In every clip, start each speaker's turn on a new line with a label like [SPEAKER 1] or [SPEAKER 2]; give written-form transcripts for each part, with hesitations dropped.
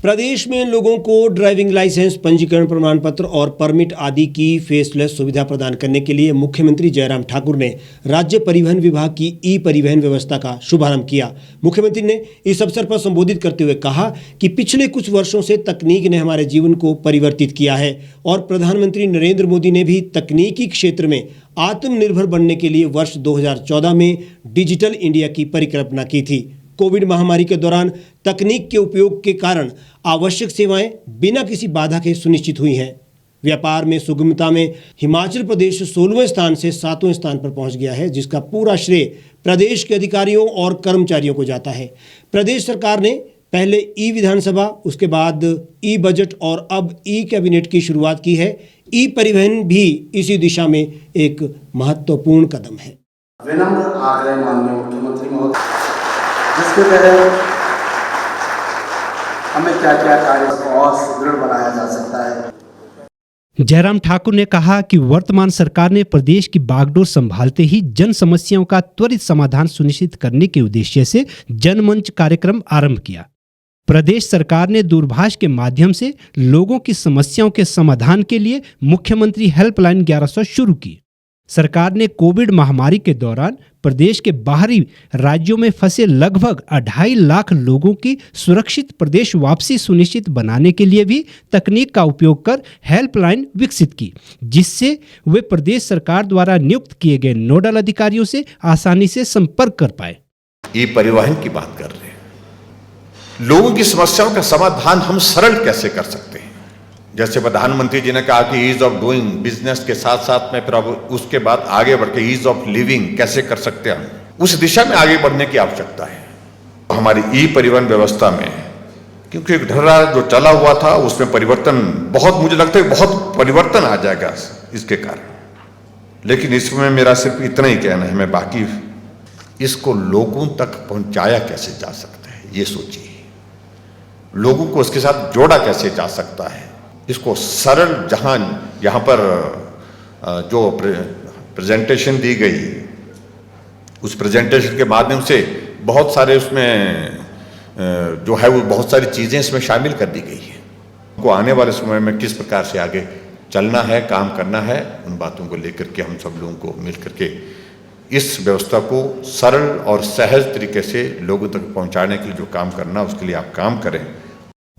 [SPEAKER 1] प्रदेश में लोगों को ड्राइविंग लाइसेंस, पंजीकरण प्रमाण पत्र और परमिट आदि की फेसलेस सुविधा प्रदान करने के लिए मुख्यमंत्री जयराम ठाकुर ने राज्य परिवहन विभाग की ई परिवहन व्यवस्था का शुभारंभ किया। मुख्यमंत्री ने इस अवसर पर संबोधित करते हुए कहा कि पिछले कुछ वर्षों से तकनीक ने हमारे जीवन को परिवर्तित किया है और प्रधानमंत्री नरेंद्र मोदी ने भी तकनीकी क्षेत्र में आत्मनिर्भर बनने के लिए वर्ष 2014 में डिजिटल इंडिया की परिकल्पना की थी। कोविड महामारी के दौरान तकनीक के उपयोग के कारण आवश्यक सेवाएं बिना किसी बाधा के सुनिश्चित हुई हैं। व्यापार में सुगमता में हिमाचल प्रदेश 16वें स्थान से 7वें स्थान पर पहुंच गया है, जिसका पूरा श्रेय प्रदेश के अधिकारियों और कर्मचारियों को जाता है। प्रदेश सरकार ने पहले ई विधानसभा, उसके बाद ई बजट और अब ई कैबिनेट की शुरुआत की है। ई परिवहन भी इसी दिशा में एक महत्वपूर्ण कदम है।
[SPEAKER 2] विनम्र आग्रह माननीय मुख्यमंत्री महोदय, जिसके तहत हमें क्या क्या कार्य और सुदृढ़ बनाया जा सकता है।
[SPEAKER 3] जयराम ठाकुर ने कहा कि वर्तमान सरकार ने प्रदेश की बागडोर संभालते ही जन समस्याओं का त्वरित समाधान सुनिश्चित करने के उद्देश्य से जनमंच कार्यक्रम आरंभ किया। प्रदेश सरकार ने दूरभाष के माध्यम से लोगों की समस्याओं के समाधान के लिए मुख्यमंत्री हेल्पलाइन 1100 शुरू की। सरकार ने कोविड महामारी के दौरान प्रदेश के बाहरी राज्यों में फंसे लगभग 2.5 लाख लोगों की सुरक्षित प्रदेश वापसी सुनिश्चित बनाने के लिए भी तकनीक का उपयोग कर हेल्पलाइन विकसित की, जिससे वे प्रदेश सरकार द्वारा नियुक्त किए गए नोडल अधिकारियों से आसानी से संपर्क कर पाए।
[SPEAKER 4] ई परिवहन की बात कर रहे हैं। लोगों की समस्याओं का समाधान हम सरल कैसे कर सकते हैं? जैसे प्रधानमंत्री जी ने कहा कि ईज ऑफ डूइंग बिजनेस के साथ साथ में फिर अब उसके बाद आगे बढ़ के ईज ऑफ लिविंग कैसे कर सकते हैं, उस दिशा में आगे बढ़ने की आवश्यकता है। हमारी ई परिवहन व्यवस्था में क्योंकि एक ढर्रा जो चला हुआ था उसमें परिवर्तन बहुत, मुझे लगता है बहुत परिवर्तन आ जाएगा इसके कारण। लेकिन इसमें मेरा सिर्फ इतना ही कहना है, मैं बाकी इसको लोगों तक पहुंचाया कैसे जा सकता है ये सोचिए। लोगों को उसके साथ जोड़ा कैसे जा सकता है, इसको सरल, जहां यहाँ पर जो प्रेजेंटेशन दी गई, उस प्रेजेंटेशन के माध्यम से बहुत सारे उसमें जो है वो बहुत सारी चीज़ें इसमें शामिल कर दी गई है। उनको आने वाले समय में किस प्रकार से आगे चलना है, काम करना है, उन बातों को लेकर के हम सब लोगों को मिल करके इस व्यवस्था को सरल और सहज तरीके से लोगों तक पहुंचाने के लिए जो काम करना, उसके लिए आप काम करें।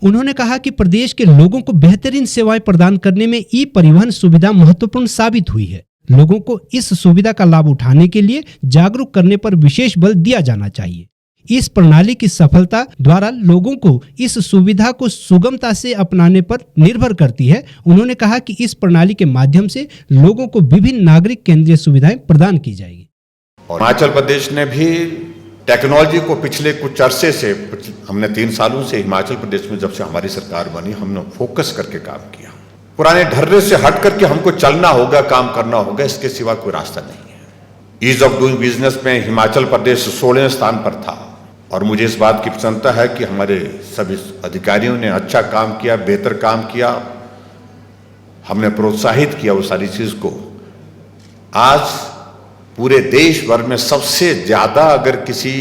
[SPEAKER 3] उन्होंने कहा कि प्रदेश के लोगों को बेहतरीन सेवाएं प्रदान करने में ई परिवहन सुविधा महत्वपूर्ण साबित हुई है। लोगों को इस सुविधा का लाभ उठाने के लिए जागरूक करने पर विशेष बल दिया जाना चाहिए। इस प्रणाली की सफलता द्वारा लोगों को इस सुविधा को सुगमता से अपनाने पर निर्भर करती है। उन्होंने कहा कि इस प्रणाली के माध्यम से लोगों को विभिन्न नागरिक केंद्रीय सुविधाएं प्रदान की जाएगी।
[SPEAKER 4] और हिमाचल प्रदेश ने भी टेक्नोलॉजी को पिछले कुछ अरसे से, हमने 3 सालों से हिमाचल प्रदेश में जब से हमारी सरकार बनी, हमने फोकस करके काम किया। पुराने ढर्रे से हट करके हमको चलना होगा, काम करना होगा, इसके सिवा कोई रास्ता नहीं है। ईज ऑफ डूइंग बिजनेस में हिमाचल प्रदेश 16वें स्थान पर था और मुझे इस बात की प्रसन्नता है कि हमारे सभी अधिकारियों ने अच्छा काम किया, बेहतर काम किया। हमने प्रोत्साहित किया वो सारी चीज को। आज पूरे देश भर में सबसे ज्यादा अगर किसी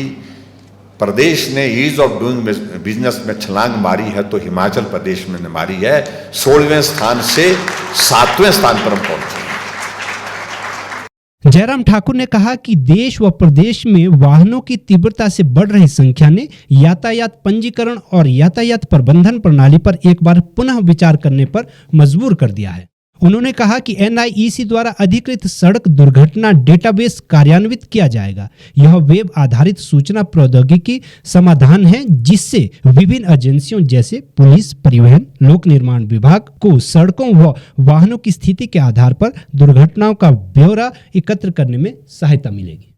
[SPEAKER 4] प्रदेश ने ईज ऑफ डूइंग बिजनेस में छलांग मारी है तो हिमाचल प्रदेश में ने मारी है। 16वें स्थान से 7वें स्थान पर हम पहुंचे हैं।
[SPEAKER 3] जयराम ठाकुर ने कहा कि देश व प्रदेश में वाहनों की तीव्रता से बढ़ रही संख्या ने यातायात पंजीकरण और यातायात प्रबंधन प्रणाली पर एक बार पुनः विचार करने पर मजबूर कर दिया है। उन्होंने कहा कि NIEC द्वारा अधिकृत सड़क दुर्घटना डेटाबेस कार्यान्वित किया जाएगा। यह वेब आधारित सूचना प्रौद्योगिकी समाधान है, जिससे विभिन्न एजेंसियों जैसे पुलिस, परिवहन, लोक निर्माण विभाग को सड़कों व वाहनों की स्थिति के आधार पर दुर्घटनाओं का ब्यौरा एकत्र करने में सहायता मिलेगी।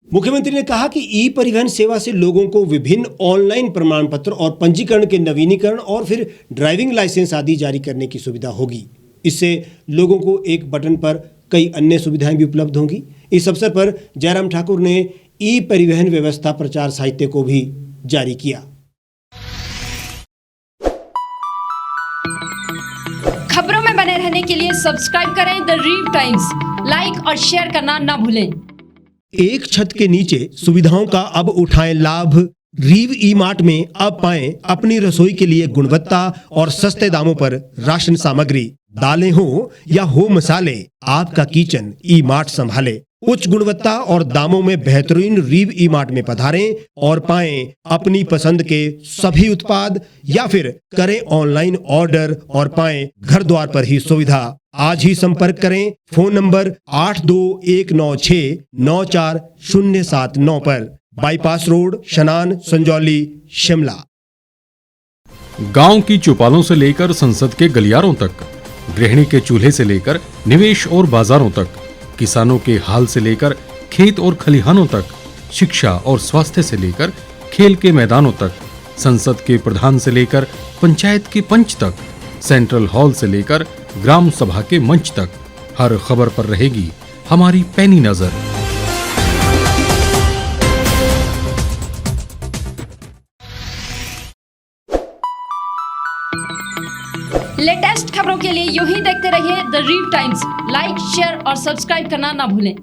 [SPEAKER 1] मुख्यमंत्री ने कहा कि ई परिवहन सेवा से लोगों को विभिन्न ऑनलाइन प्रमाण पत्र और पंजीकरण के नवीनीकरण और फिर ड्राइविंग लाइसेंस आदि जारी करने की सुविधा होगी। इससे लोगों को एक बटन पर कई अन्य सुविधाएं भी उपलब्ध होंगी। इस अवसर पर जयराम ठाकुर ने ई परिवहन व्यवस्था प्रचार साहित्य को भी जारी किया।
[SPEAKER 5] खबरों में बने रहने के लिए सब्सक्राइब करें द रीव टाइम्स, लाइक और शेयर करना ना भूलें।
[SPEAKER 1] एक छत के नीचे सुविधाओं का अब उठाएं लाभ। रीव ई मार्ट में अब पाएं अपनी रसोई के लिए गुणवत्ता और सस्ते दामों पर राशन सामग्री। दालें हो या हो मसाले, आपका किचन ई मार्ट संभाले। उच्च गुणवत्ता और दामों में बेहतरीन रीव ई मार्ट में पधारें और पाएं अपनी पसंद के सभी उत्पाद, या फिर करें ऑनलाइन ऑर्डर और पाएं घर द्वार पर ही सुविधा। आज ही संपर्क करें फोन नंबर 8219694079 पर, बाईपास रोड, शनान, संजौली, शिमला।
[SPEAKER 6] गांव की चौपालों से लेकर संसद के गलियारों तक, गृहिणी के चूल्हे से लेकर निवेश और बाजारों तक, किसानों के हाल से लेकर खेत और खलिहानों तक, शिक्षा और स्वास्थ्य से लेकर खेल के मैदानों तक, संसद के प्रधान से लेकर पंचायत के पंच तक, सेंट्रल हॉल से लेकर ग्राम सभा के मंच तक, हर खबर पर रहेगी हमारी पैनी नजर।
[SPEAKER 5] लेटेस्ट खबरों के लिए यूं ही देखते रहिए द रीव टाइम्स। लाइक, शेयर और सब्सक्राइब करना ना भूलें।